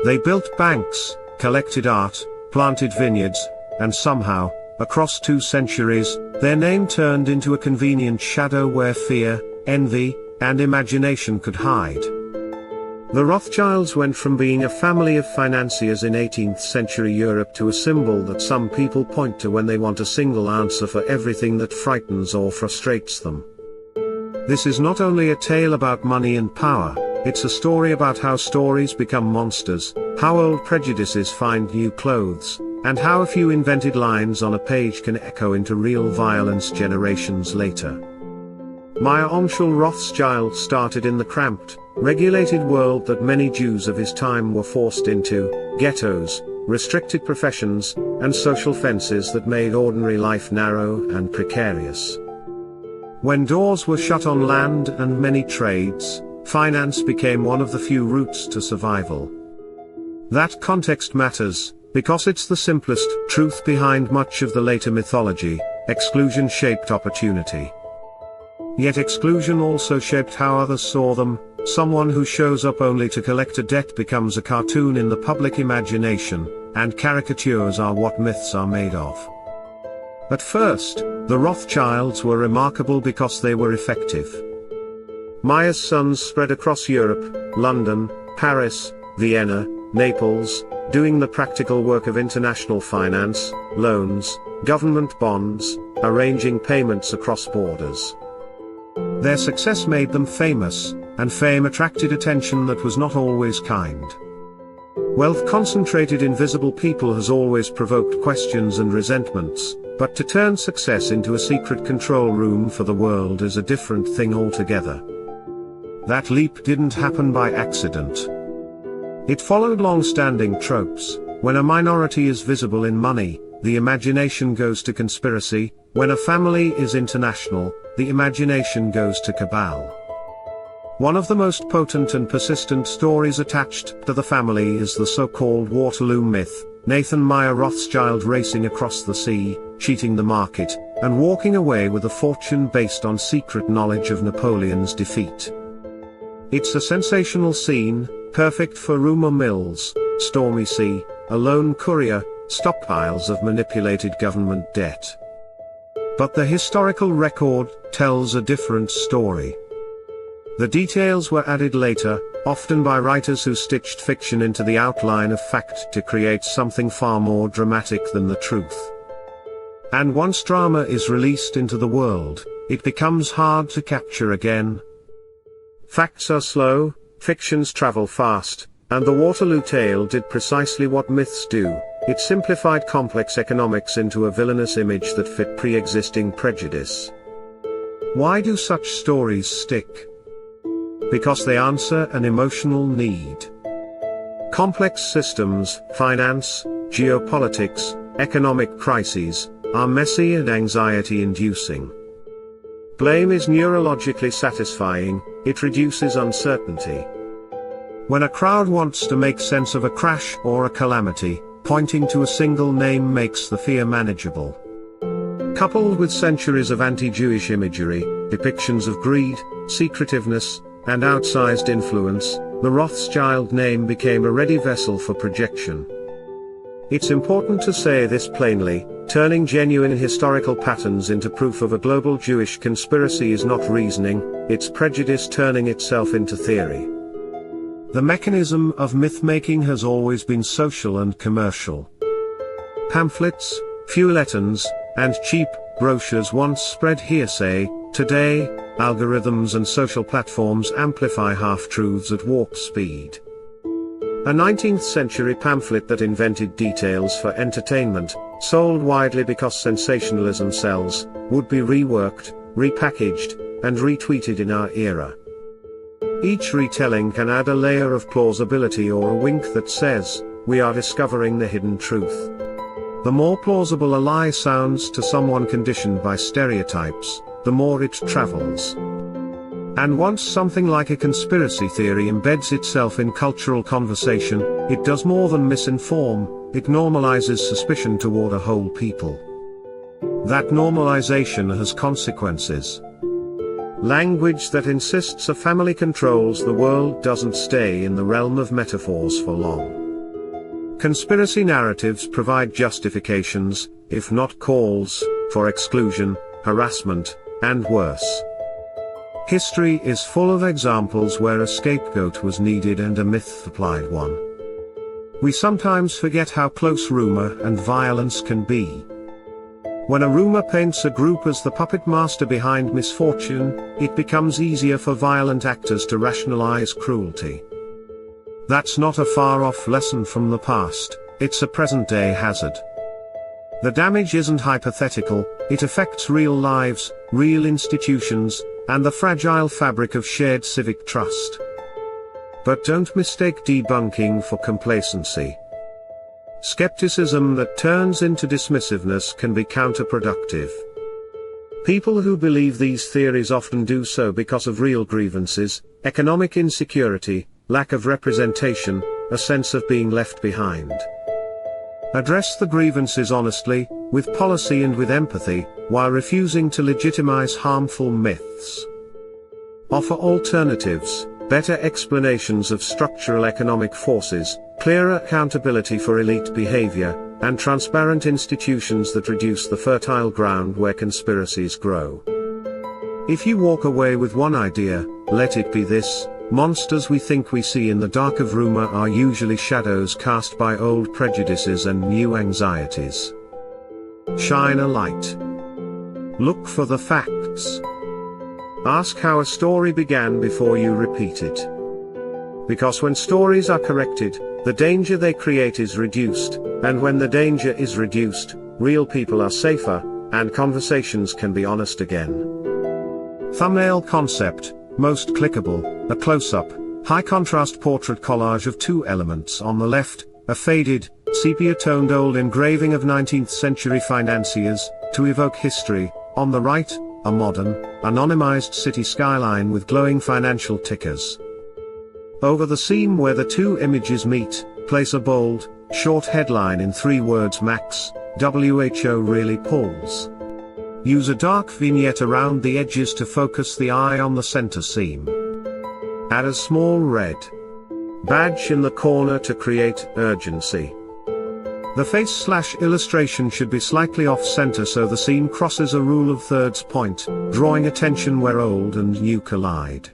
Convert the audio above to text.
They built banks, collected art, planted vineyards, and somehow, across 2 centuries, their name turned into a convenient shadow where fear, envy, and imagination could hide. The Rothschilds went from being a family of financiers in 18th century Europe to a symbol that some people point to when they want a single answer for everything that frightens or frustrates them. This is not only a tale about money and power, it's a story about how stories become monsters, how old prejudices find new clothes, and how a few invented lines on a page can echo into real violence generations later. Meyer Amschel Rothschild started in the cramped, regulated world that many Jews of his time were forced into: ghettos, restricted professions, and social fences that made ordinary life narrow and precarious. When doors were shut on land and many trades, finance became one of the few routes to survival. That context matters, because it's the simplest truth behind much of the later mythology. Exclusion shaped opportunity. Yet exclusion also shaped how others saw them. Someone who shows up only to collect a debt becomes a cartoon in the public imagination, and caricatures are what myths are made of. At first, the Rothschilds were remarkable because they were effective. Meyer's sons spread across Europe, London, Paris, Vienna, Naples, doing the practical work of international finance, loans, government bonds, arranging payments across borders. Their success made them famous, and fame attracted attention that was not always kind. Wealth concentrated in visible people has always provoked questions and resentments, but to turn success into a secret control room for the world is a different thing altogether. That leap didn't happen by accident. It followed long-standing tropes. When a minority is visible in money, the imagination goes to conspiracy. When a family is international, the imagination goes to cabal. One of the most potent and persistent stories attached to the family is the so-called Waterloo myth: Nathan Meyer Rothschild racing across the sea, cheating the market, and walking away with a fortune based on secret knowledge of Napoleon's defeat. It's a sensational scene, perfect for rumor mills, stormy sea, a lone courier, stockpiles of manipulated government debt. But the historical record tells a different story. The details were added later, often by writers who stitched fiction into the outline of fact to create something far more dramatic than the truth. And once drama is released into the world, it becomes hard to capture again. Facts are slow, fictions travel fast, and the Waterloo tale did precisely what myths do. It simplified complex economics into a villainous image that fit pre-existing prejudice. Why do such stories stick? Because they answer an emotional need. Complex systems, finance, geopolitics, economic crises, are messy and anxiety-inducing. Blame is neurologically satisfying, it reduces uncertainty. When a crowd wants to make sense of a crash or a calamity, pointing to a single name makes the fear manageable. Coupled with centuries of anti-Jewish imagery, depictions of greed, secretiveness, and outsized influence, the Rothschild name became a ready vessel for projection. It's important to say this plainly: turning genuine historical patterns into proof of a global Jewish conspiracy is not reasoning, it's prejudice turning itself into theory. The mechanism of myth-making has always been social and commercial. Pamphlets, feuilletons, and cheap brochures once spread hearsay. Today, algorithms and social platforms amplify half-truths at warp speed. A 19th century pamphlet that invented details for entertainment, sold widely because sensationalism sells, would be reworked, repackaged, and retweeted in our era. Each retelling can add a layer of plausibility or a wink that says, we are discovering the hidden truth. The more plausible a lie sounds to someone conditioned by stereotypes, the more it travels. And once something like a conspiracy theory embeds itself in cultural conversation, it does more than misinform, it normalizes suspicion toward a whole people. That normalization has consequences. Language that insists a family controls the world doesn't stay in the realm of metaphors for long. Conspiracy narratives provide justifications, if not calls, for exclusion, harassment, and worse. History is full of examples where a scapegoat was needed and a myth supplied one. We sometimes forget how close rumor and violence can be. When a rumor paints a group as the puppet master behind misfortune, it becomes easier for violent actors to rationalize cruelty. That's not a far-off lesson from the past, it's a present-day hazard. The damage isn't hypothetical, it affects real lives, real institutions, and the fragile fabric of shared civic trust. But don't mistake debunking for complacency. Skepticism that turns into dismissiveness can be counterproductive. People who believe these theories often do so because of real grievances, economic insecurity, lack of representation, a sense of being left behind. Address the grievances honestly, with policy and with empathy, while refusing to legitimize harmful myths. Offer alternatives, better explanations of structural economic forces, clearer accountability for elite behavior, and transparent institutions that reduce the fertile ground where conspiracies grow. If you walk away with one idea, let it be this: monsters we think we see in the dark of rumor are usually shadows cast by old prejudices and new anxieties. Shine a light. Look for the facts. Ask how a story began before you repeat it. Because when stories are corrected, the danger they create is reduced, and when the danger is reduced, real people are safer, and conversations can be honest again. Thumbnail concept: most clickable, a close-up, high-contrast portrait collage of two elements. On the left, a faded, sepia-toned old engraving of 19th century financiers, to evoke history. On the right, a modern, anonymized city skyline with glowing financial tickers. Over the seam where the two images meet, place a bold, short headline in 3 words max: WHO really pulls. Use a dark vignette around the edges to focus the eye on the center seam. Add a small red badge in the corner to create urgency. The face/illustration should be slightly off-center so the seam crosses a rule of thirds point, drawing attention where old and new collide.